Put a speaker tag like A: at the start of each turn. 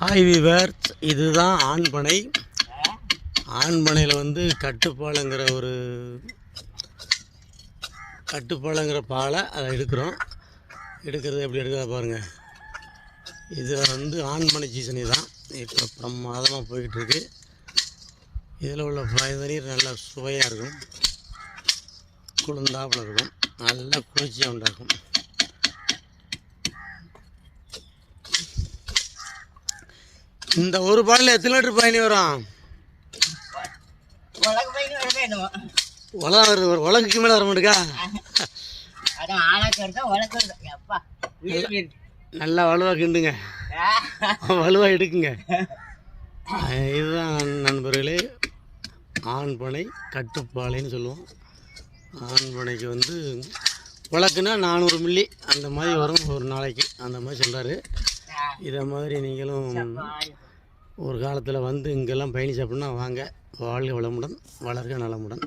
A: Hi viewers, இதுதான் ஆண்பனை. ஆண்பனையில் வந்து கட்டுப்பாலைங்கிற பாலை அதை எடுக்கிறது எப்படி எடுக்கிறத பாருங்கள். இதில் வந்து ஆண்பனை சீசன் தான் இப்போ பிரமாதமாக போய்கிட்டுருக்கு. இதில் உள்ள தண்ணீர் நல்லா சுவையாக இருக்கும், குளிர்ந்தாப்பில் இருக்கும், நல்லா குளிர்ச்சியாக உண்டாக்கும். இந்த ஒரு பாலில் எத்தனை லிட்டர் பயணி வரும்? உலகம் வருது, உலகுக்கு மேலே வர மாட்டேக்கா? நல்லா வலுவாக கிண்டுங்க, வலுவாக எடுக்குங்க. இதுதான் நண்பர்களே ஆண்பனை கட்டுப்பாலைன்னு சொல்லுவோம். ஆண்பனைக்கு வந்து உலக்குன்னா 400 மில்லி அந்த மாதிரி வரும் ஒரு நாளைக்கு, அந்த மாதிரி சொல்கிறாரு. இதை மாதிரி நீங்களும் ஒரு காலத்தில் வந்து இங்கெல்லாம் பயணி சாப்பிட்னா வாங்க. வாழ்க வளமுடன், வளர்க நலமுடன்.